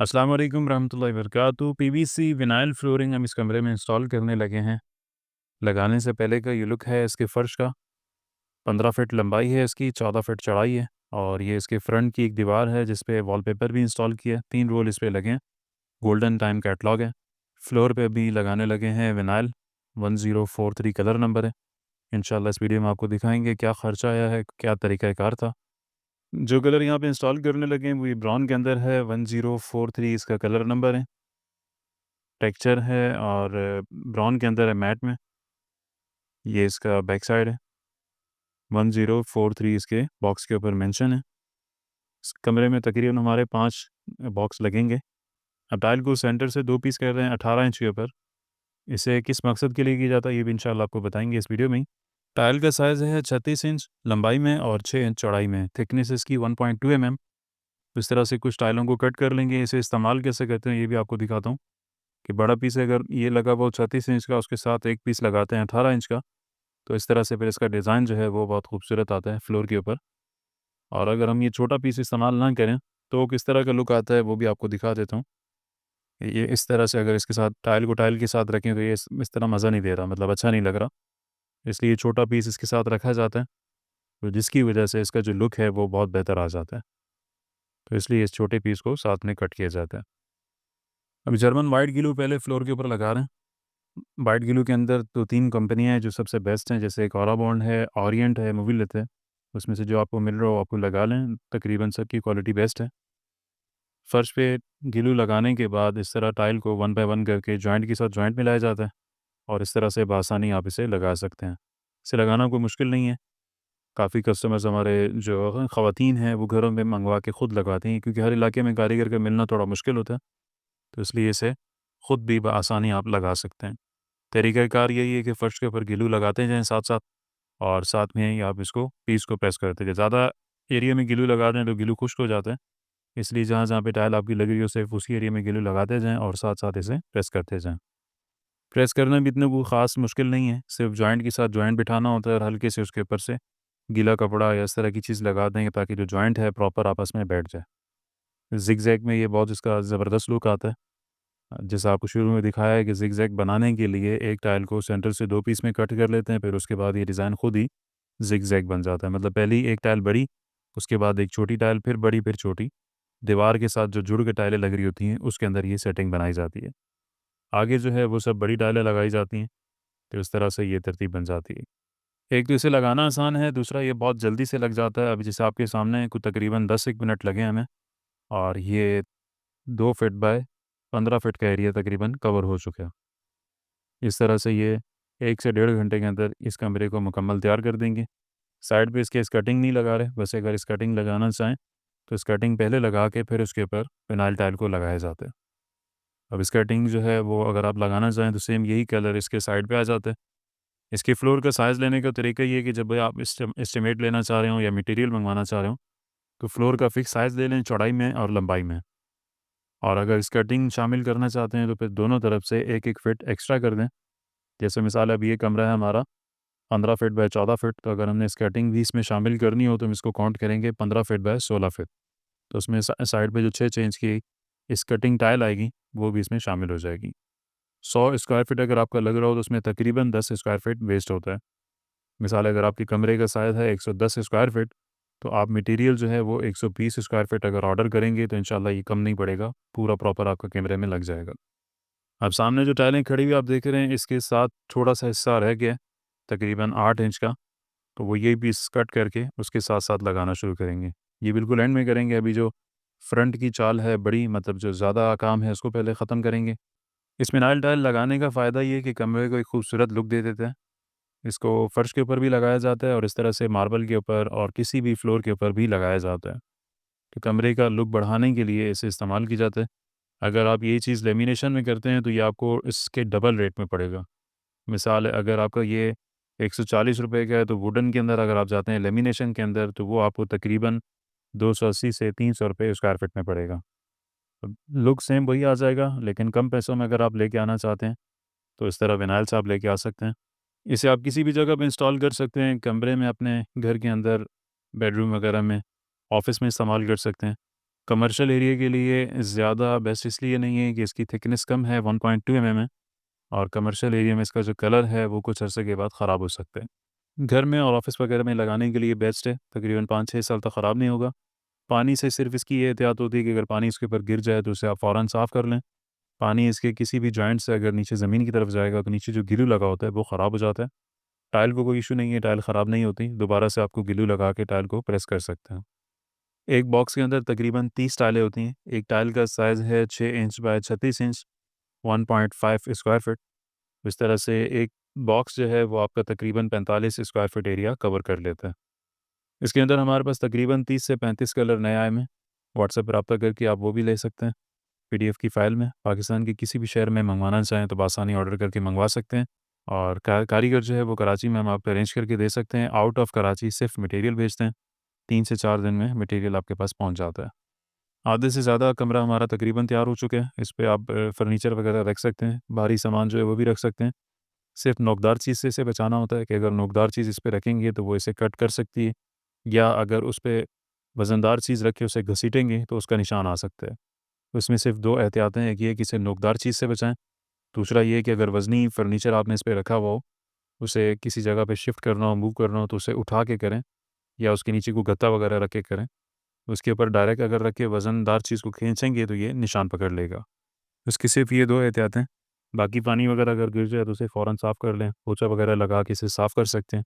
अस्सलाम वालेकुम रहमतुल्लाहि वबरकातुहू। पीवीसी विनाइल फ्लोरिंग हम इस कमरे में इंस्टॉल करने लगे हैं। लगाने से पहले का ये लुक है इसके फ़र्श का। 15 फीट लंबाई है इसकी, 14 फीट चौड़ाई है और ये इसके फ्रंट की एक दीवार है जिस पे वॉलपेपर भी इंस्टॉल किया है। 3 रोल इस पे लगे हैं। गोल्डन टाइम कैटलॉग है। फ्लोर पे भी लगाने लगे हैं विनाइल। 1043 कलर नंबर है। इंशाल्लाह इस वीडियो में आपको दिखाएँगे क्या ख़र्चा आया है, क्या तरीक़ाकार था। जो कलर यहाँ पे इंस्टॉल करने लगे हैं वो ये ब्राउन के अंदर है। 1043 इसका कलर नंबर है। टेक्सचर है और ब्राउन के अंदर है मैट में। ये इसका बैक साइड है। 1043 इसके बॉक्स के ऊपर मेंशन है। इस कमरे में तकरीबन हमारे 5 बॉक्स लगेंगे। अब टाइल को सेंटर से 2 पीस कर रहे हैं 18 इंच के ऊपर। इसे किस मकसद के लिए किया जाता है ये भी इंशाल्लाह आपको बताएंगे इस वीडियो में ही। टाइल का साइज़ है 36 इंच लंबाई में और 6 इंच चौड़ाई में। थिकनेस इसकी 1.2 mm। इस तरह से कुछ टाइलों को कट कर लेंगे। इसे इस्तेमाल कैसे करते हैं ये भी आपको दिखाता हूँ कि बड़ा पीस अगर ये लगा हुआ 36 इंच का, उसके साथ एक पीस लगाते हैं 18 इंच का, तो इस तरह से फिर इसका डिज़ाइन जो है वो बहुत खूबसूरत आता है फ्लोर के ऊपर। और अगर हम ये छोटा पीस इस्तेमाल ना करें तो किस तरह का लुक आता है वो भी आपको दिखा देता हूँ। ये इस तरह से अगर इसके साथ टाइल को टाइल के साथ रखें तो ये इस तरह मज़ा नहीं दे रहा, मतलब अच्छा नहीं लग रहा। इसलिए ये छोटा पीस इसके साथ रखा जाता है, तो जिसकी वजह से इसका जो लुक है वो बहुत बेहतर आ जाता है। तो इसलिए इस छोटे पीस को साथ में कट किया जाता है। अब जर्मन वाइट ग्लू पहले फ्लोर के ऊपर लगा रहे हैं। वाइट ग्लू के अंदर 2-3 कंपनियाँ हैं जो सबसे बेस्ट हैं, जैसे एक औरा बॉन्ड है, ओरिएंट है, मोबिलिट है। उसमें से जो आपको मिल रहा हो आपको लगा लें, तकरीबन सबकी क्वालिटी बेस्ट है। फर्श पे ग्लू लगाने के बाद इस तरह टाइल को 1 बाय 1 करके जॉइंट के साथ जॉइंट मिलाया जाता है और इस तरह से बआसानी आप इसे लगा सकते हैं। इसे लगाना कोई मुश्किल नहीं है। काफ़ी कस्टमर्स हमारे जो ख़वातीन हैं वो घरों में मंगवा के ख़ुद लगवाती हैं, क्योंकि हर इलाके में कारीगर का मिलना थोड़ा मुश्किल होता है, तो इसलिए इसे ख़ुद भी बआसानी आप लगा सकते हैं। तरीक़ाकार यही है कि फ़र्श के ऊपर ग्लू लगाते जाएँ साथ-साथ और साथ में ही आप इसको पीस को प्रेस करते जाएँ। ज़्यादा एरिया में ग्लू लगा दें तो ग्लू खुश्क हो जाता है, इसलिए जहाँ-जहाँ पे टाइल आपकी लगी हुई हो सिर्फ़ उसी एरिया में ग्लू लगाते जाएँ और साथ-साथ इसे प्रेस करते जाएँ। प्रेस करना भी इतना कोई ख़ास मुश्किल नहीं है, सिर्फ़ जॉइंट के साथ जॉइंट बिठाना होता है और हल्के से उसके ऊपर से गीला कपड़ा या इस तरह की चीज़ लगा देंगे ताकि जो जॉइंट है प्रॉपर आपस में बैठ जाए। ज़िगज़ैग में ये बहुत इसका ज़बरदस्त लुक आता है। जैसा आपको शुरू में दिखाया है कि ज़िगज़ैग बनाने के लिए एक टाइल को सेंटर से 2 पीस में कट कर लेते हैं, फिर उसके बाद ये डिज़ाइन खुद ही ज़िगज़ैग बन जाता है। मतलब पहले ही एक टाइल बड़ी, उसके बाद एक छोटी टाइल, फिर बड़ी, फिर छोटी। दीवार के साथ जो जुड़ के टाइलें लग रही होती हैं, उसके अंदर ये सेटिंग बनाई जाती है। आगे जो है वो सब बड़ी टाइलें लगाई जाती हैं, तो इस तरह से ये तरतीब बन जाती है। एक तो इसे लगाना आसान है, दूसरा ये बहुत जल्दी से लग जाता है। अभी जैसे आपके सामने कुछ तकरीबन 10 एक मिनट लगे हमें और ये 2 फीट बाय 15 फीट का एरिया तकरीबन कवर हो चुका है। इस तरह से ये 1 से डेढ़ घंटे के अंदर इस कमरे को मुकम्मल तैयार कर देंगे। साइड पे इसके स्कर्टिंग नहीं लगा रहे, वैसे अगर स्कर्टिंग लगाना चाहें तो स्कर्टिंग पहले लगा के फिर उसके ऊपर फिनाइल टाइल को लगाया जाता है। अब स्कर्टिंग जो है वो अगर आप लगाना चाहें तो सेम यही कलर इसके साइड पे आ जाता है। इसके फ्लोर का साइज़ लेने का तरीका ये है कि जब भी आप एस्टिमेट लेना चाह रहे हो या मटेरियल मंगवाना चाह रहे हो, तो फ्लोर का फिक्स साइज़ ले लें चौड़ाई में और लंबाई में। और अगर स्कर्टिंग शामिल करना चाहते हैं तो फिर दोनों तरफ से 1-1 फीट एक्स्ट्रा कर दें। जैसे मिसाल अब ये कमरा है हमारा 15 फीट बाय 14 फीट, तो अगर हमने स्कर्टिंग भी इसमें शामिल करनी हो तो हम इसको काउंट करेंगे 15 फीट बाय 16 फीट। तो उसमें साइड पे जो 6 इंच की स्कर्टिंग टाइल आएगी वो भी इसमें शामिल हो जाएगी। 100 स्क्वायर फीट अगर आपका लग रहा हो तो उसमें तकरीबन 10 स्क्वायर फीट वेस्ट होता है। मिसाल अगर आपके कमरे का साइज़ है 110 स्क्वायर फीट, तो आप मटेरियल जो है वो 120 स्क्वायर फीट अगर ऑर्डर करेंगे तो इंशाल्लाह ये कम नहीं पड़ेगा, पूरा प्रॉपर आपका कमरे में लग जाएगा। अब सामने जो टाइलें खड़ी हुई आप देख रहे हैं इसके साथ थोड़ा-सा हिस्सा रह गया है, तकरीबन 8 इंच का, तो वो ये पीस कट करके उसके साथ-साथ लगाना शुरू करेंगे। ये बिल्कुल एंड में करेंगे, अभी जो फ्रंट की चाल है बड़ी, मतलब जो ज़्यादा काम है उसको पहले ख़त्म करेंगे। इसमें नाइल टाइल लगाने का फ़ायदा ये है कि कमरे को एक खूबसूरत लुक दे देता है। इसको फर्श के ऊपर भी लगाया जाता है और इस तरह से मार्बल के ऊपर और किसी भी फ्लोर के ऊपर भी लगाया जाता है। तो कमरे का लुक बढ़ाने के लिए इसे इस्तेमाल की जाता है। अगर आप ये चीज़ लेमिनेशन में करते हैं तो ये आपको इसके डबल रेट में पड़ेगा। मिसाल है अगर आपका ये ₹140 का है तो वुडन के अंदर अगर आप जाते हैं लेमिनेशन के अंदर तो वो आपको तकरीबन 280 से ₹300 स्क्वायर फीट में पड़ेगा। लुक सेम वही आ जाएगा, लेकिन कम पैसों में अगर आप लेके आना चाहते हैं तो इस तरह विनाइल से आप लेके आ सकते हैं। इसे आप किसी भी जगह पे इंस्टॉल कर सकते हैं, कमरे में, अपने घर के अंदर, बेडरूम वगैरह में, ऑफ़िस में इस्तेमाल कर सकते हैं। कमर्शियल एरिया के लिए ज़्यादा बेस्ट इसलिए नहीं है कि इसकी थिकनेस कम है, 1.2 mm है, और कमर्शियल एरिया में इसका जो कलर है वो कुछ अरसे के बाद ख़राब हो सकता है। घर में और ऑफिस वगैरह में लगाने के लिए बेस्ट है, तकरीबन 5-6 साल तक ख़राब नहीं होगा। पानी से सिर्फ इसकी ये एहतियात होती है कि अगर पानी इसके ऊपर गिर जाए तो उसे आप फ़ौरन साफ़ कर लें। पानी इसके किसी भी जॉइंट से अगर नीचे ज़मीन की तरफ जाएगा तो नीचे जो ग्लू लगा होता है वो ख़राब हो जाता है। टाइल को कोई इशू नहीं है, टाइल ख़राब नहीं होती, दोबारा से आपको ग्लू लगा के टाइल को प्रेस कर सकते हैं। एक बॉक्स के अंदर तकरीबन 30 टाइलें होती हैं। एक टाइल का साइज़ है 6 inch by 36 inch, 1.5 square feet. इस तरह से एक बॉक्स जो है वो आपका तकरीबन 45 स्क्वायर फीट एरिया कवर कर लेता है। इसके अंदर हमारे पास तकरीबन 30 से 35 कलर नए आए हैं। व्हाट्सएप पर रब्ता करके आप वो भी ले सकते हैं। पीडीएफ की फ़ाइल में पाकिस्तान के किसी भी शहर में मंगवाना चाहें तो बआसानी ऑर्डर करके मंगवा सकते हैं। और कारीगर जो है वो कराची में हम आपको अरेंज करके दे सकते हैं। आउट ऑफ कराची सिर्फ मटेरियल भेजते हैं, 3 से 4 दिन में मटेरियल आपके पास पहुंच जाता है। आधे से ज़्यादा कमरा हमारा तकरीबन तैयार हो चुके हैं। इस पे आप फर्नीचर वगैरह रख सकते हैं, भारी सामान जो है वो भी रख सकते हैं। सिर्फ नोकदार चीज़ से इसे बचाना होता है कि अगर नोकदार चीज़ इस पे रखेंगे तो वो इसे कट कर सकती है, या अगर उस पे वज़नदार चीज़ रख के उसे घसीटेंगे तो उसका निशान आ सकता है। तो इसमें सिर्फ 2 एहतियातें हैं, एक ये है कि इसे नोकदार चीज़ से बचाएँ, दूसरा ये है कि अगर वज़नी फर्नीचर आपने इस पे रखा हुआ हो, उसे किसी जगह पे शिफ्ट करना हो, मूव करना हो तो उसे उठा के करें, या उसके नीचे कोई गत्ता वगैरह रख के करें। उसके ऊपर डायरेक्ट अगर रख के वज़नदार चीज़ को खींचेंगे तो ये निशान पकड़ लेगा। इसकी सिर्फ ये 2 एहतियात हैं। बाकी पानी वगैरह अगर गिर जाए तो उसे फ़ौरन साफ़ कर लें, पोंछा वगैरह लगा के इसे साफ़ कर सकते हैं।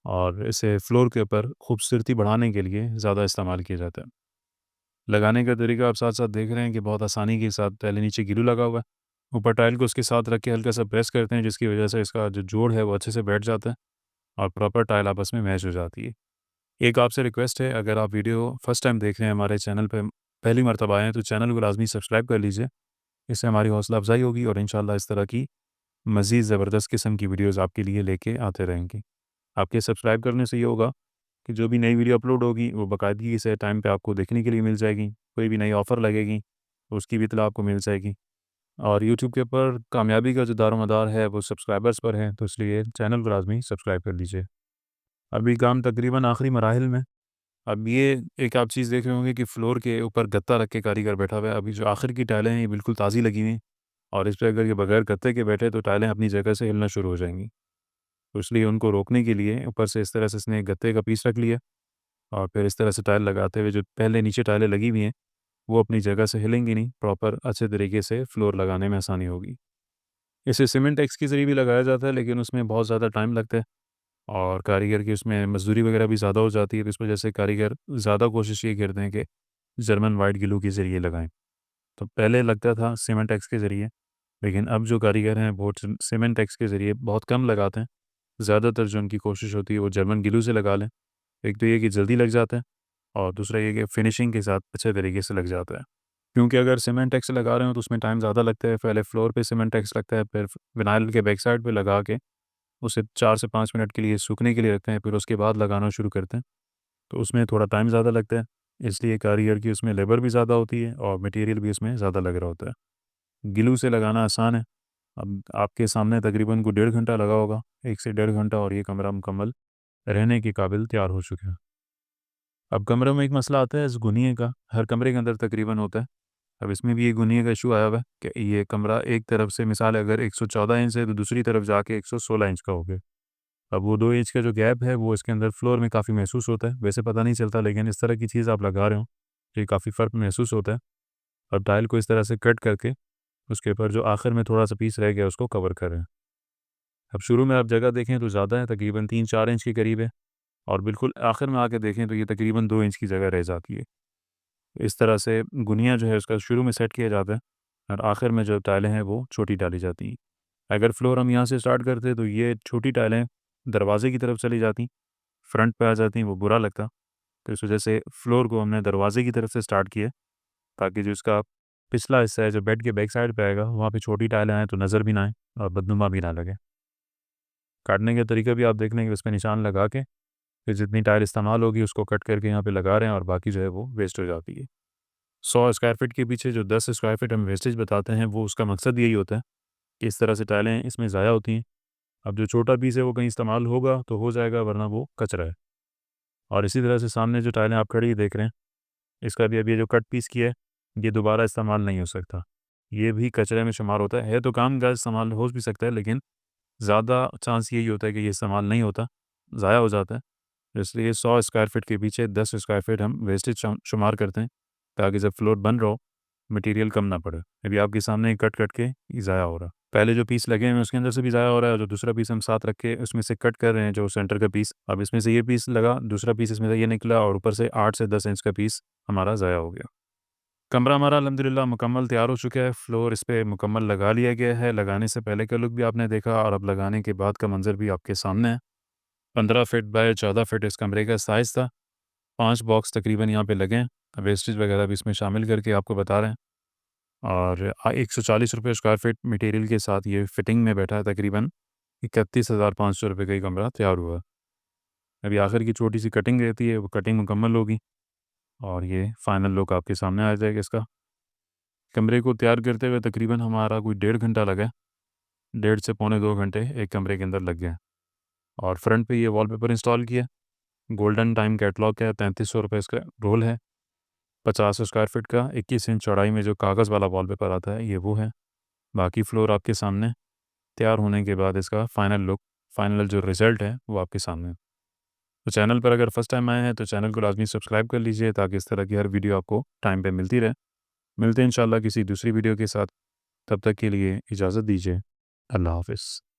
और इसे फ्लोर के ऊपर खूबसूरती बढ़ाने के लिए ज़्यादा इस्तेमाल किया जाता है। लगाने का तरीका आप साथ-साथ देख रहे हैं कि बहुत आसानी के साथ पहले नीचे ग्लू लगा हुआ है। ऊपर टाइल को उसके साथ रख के हल्का-सा प्रेस करते हैं, जिसकी वज़ह से इसका जो जोड़ है वो अच्छे से बैठ जाता है और प्रॉपर टाइल आपस में मैच हो जाती है। एक आपसे रिक्वेस्ट है, अगर आप वीडियो फर्स्ट टाइम देख रहे हैं हमारे चैनल पे, पहली मर्तबा आए हैं, तो चैनल को लाज़मी सब्सक्राइब कर लीजिए। इससे हमारी हौसला अफ़ज़ाई होगी और इंशाअल्लाह इस तरह की मज़ीद ज़बरदस्त किस्म की वीडियोज़ आपके लिए लेके आते रहेंगे। आपके सब्सक्राइब करने से ये होगा कि जो भी नई वीडियो अपलोड होगी वो बाकायदगी से टाइम पे आपको देखने के लिए मिल जाएगी। कोई भी नई ऑफ़र लगेगी तो उसकी भी इत्तला आपको मिल जाएगी। और यूट्यूब के ऊपर कामयाबी का जो दारोमदार है वो सब्सक्राइबर्स पर है, तो इसलिए चैनल को लाज़मी सब्सक्राइब कर लीजिए। अभी काम तकरीबन आखिरी मराहिल में। अब ये एक आप चीज़ देख रहे होंगे कि फ्लोर के ऊपर गत्ता रख के कारीगर बैठा हुआ है। अभी जो आखिर की टाइलें हैं ये बिल्कुल ताज़ी लगी हुई हैं, और इस पे अगर ये बगैर गत्ते के बैठे तो टाइलें अपनी जगह से हिलना शुरू हो जाएँगी। तो इसलिए उनको रोकने के लिए ऊपर से इस तरह से इसने एक गत्ते का पीस रख लिया, और फिर इस तरह से टाइल लगाते हुए जो पहले नीचे टाइलें लगी हुई हैं वो अपनी जगह से हिलेंगी नहीं, प्रॉपर अच्छे तरीके से फ्लोर लगाने में आसानी होगी। इसे सीमेंट एक्स के ज़रिए भी लगाया जाता है, लेकिन उसमें बहुत ज़्यादा टाइम लगता है और कारीगर की उसमें मज़दूरी वगैरह भी ज़्यादा हो जाती है, तो इस वजह से कारीगर ज़्यादा कोशिश ये करते हैं कि जर्मन वाइट ग्लू के ज़रिए लगाएँ। तो पहले लगता था सीमेंट एक्स के ज़रिए, लेकिन अब जो कारीगर हैं वो सीमेंट एक्स के ज़रिए बहुत कम लगाते हैं। ज़्यादातर जो उनकी कोशिश होती है वो जर्मन ग्लू से लगा लें। एक तो ये कि जल्दी लग जाता है, और दूसरा ये कि फिनिशिंग के साथ अच्छे तरीके से लग जाता है। क्योंकि अगर सीमेंट एक्स लगा रहे हो तो उसमें टाइम ज़्यादा लगता है। पहले फ्लोर पे सीमेंट एक्स लगता है, फिर विनाइल के बैक साइड पे लगा के उसे 4 से 5 मिनट के लिए सूखने के लिए रखते हैं, फिर उसके बाद लगाना शुरू करते हैं। तो उसमें थोड़ा टाइम ज़्यादा लगता है, इसलिए कारीगर की उसमें लेबर भी ज़्यादा होती है और मटेरियल भी उसमें ज़्यादा लग रहा होता है। ग्लू से लगाना आसान है। अब आपके सामने तकरीबन को 1.5 घंटा लगा होगा, 1 से 1.5 घंटा, और ये कमरा मुकम्मल रहने के काबिल तैयार हो चुका है। अब कमरे में एक मसला आता है इस गुनिये का, हर कमरे के अंदर तकरीबन होता है। अब इसमें भी ये गुनिये का इशू आया हुआ है कि ये कमरा एक तरफ से मिसाल अगर 114 इंच है तो दूसरी तरफ जाके 116 इंच का हो गया। अब वो 2 इंच का जो गैप है वो इसके अंदर फ्लोर में काफ़ी महसूस होता है। वैसे पता नहीं चलता, लेकिन इस तरह की चीज़ आप लगा रहे हो तो ये काफ़ी फ़र्क महसूस होता है। अब टाइल को इस तरह से कट करके उसके ऊपर जो आखिर में थोड़ा-सा पीस रह गया उसको कवर करें। अब शुरू में आप जगह देखें तो ज़्यादा है, तकरीबन 3-4 इंच के करीब है, और बिल्कुल आखिर में आके देखें तो ये तकरीबन 2 इंच की जगह रह जाती है। इस तरह से गुनिया जो है उसका शुरू में सेट किया जाता है, और आखिर में जो टाइलें हैं वो छोटी डाली जाती हैं। अगर फ्लोर हम यहाँ से स्टार्ट करते तो ये छोटी टाइलें दरवाज़े की तरफ चली जाती, फ्रंट पे आ जाती, वो बुरा लगता। तो इस वजह से फ्लोर को हमने दरवाज़े की तरफ से स्टार्ट किया, ताकि जो इसका पिछला हिस्सा है जो बेड के बैक साइड पे आएगा वहाँ पे छोटी टाइलें आएँ तो नज़र भी ना आएँ और बदनुमा भी ना लगे। काटने का तरीका भी आप देख लेंगे, उसपे निशान लगा के फिर जितनी टाइल इस्तेमाल होगी उसको कट करके यहाँ पे लगा रहे हैं, और बाकी जो है वो वेस्ट हो जाती है। 100 स्क्वायर फीट के पीछे जो 10 स्क्वायर फीट हम वेस्टेज बताते हैं वो उसका मकसद यही होता है कि इस तरह से टाइलें इसमें ज़ाया होती हैं। अब जो छोटा पीस है वो कहीं इस्तेमाल होगा तो हो जाएगा, वरना वो कचरा है। और इसी तरह से सामने जो टाइलें आप खड़ी देख रहे हैं, इसका भी अभी जो कट पीस किया है ये दोबारा इस्तेमाल नहीं हो सकता, ये भी कचरे में शुमार होता है तो काम का इस्तेमाल हो भी सकता है, लेकिन ज़्यादा चांस यही होता है कि ये इस्तेमाल नहीं होता, ज़ाया हो जाता है। इसलिए 100 स्क्वायर फीट के पीछे 10 स्क्वायर फीट हम वेस्टेज शुमार करते हैं, ताकि जब फ्लोर बन रहा हो मटेरियल कम ना पड़े। अभी आपके सामने ही कट के ये ज़ाया हो रहा है। पहले जो पीस लगे हैं उसके अंदर से भी ज़ाया हो रहा है, और जो दूसरा पीस हम साथ रख के उसमें से कट कर रहे हैं जो सेंटर का पीस, अब इसमें से ये पीस लगा, दूसरा पीस इसमें से ये निकला, और ऊपर से 8 से 10 इंच का पीस हमारा ज़ाया हो गया। कमरा हमारा अल्हम्दुलिल्लाह मुकम्मल तैयार हो चुका है, फ्लोर इस पे मुकम्मल लगा लिया गया है। लगाने से पहले का लुक भी आपने देखा और अब लगाने के बाद का मंज़र भी आपके सामने है। 15 फीट बाय 14 फीट इस कमरे का साइज़ था। 5 बॉक्स तकरीबन यहाँ पे लगे हैं। वेस्टेज वगैरह भी इसमें शामिल करके आपको बता रहे हैं, और ₹140 स्क्वायर फीट मटेरियल के साथ ये फिटिंग में बैठा है। तकरीबन 31,500 रुपये का ये कमरा तैयार हुआ है। अभी आखिर की छोटी-सी कटिंग रहती है, वो कटिंग मुकम्मल होगी और ये फाइनल लुक आपके सामने आ जाएगा इसका। कमरे को तैयार करते हुए तकरीबन हमारा कोई 1.5 घंटा लगा है। 1.5 से पौने 2 घंटे एक कमरे के अंदर लग गए हैं, और फ्रंट पे ये वॉलपेपर इंस्टॉल किया। गोल्डन टाइम कैटलॉग का है, ₹3300 इसका रोल है। 50 स्क्वायर फीट का 21 इंच चौड़ाई में जो कागज़ वाला वॉलपेपर आता है ये वो है। बाकी फ्लोर आपके सामने तैयार होने के बाद इसका फाइनल लुक, फाइनल जो रिज़ल्ट है वो आपके सामने है। तो चैनल पर अगर फर्स्ट टाइम आए हैं तो चैनल को लाज़मी सब्सक्राइब कर लीजिए, ताकि इस तरह की हर वीडियो आपको टाइम पे मिलती रहे। मिलते हैं इंशाल्लाह किसी दूसरी वीडियो के साथ, तब तक के लिए इजाज़त दीजिए। अल्लाह हाफ़िज़।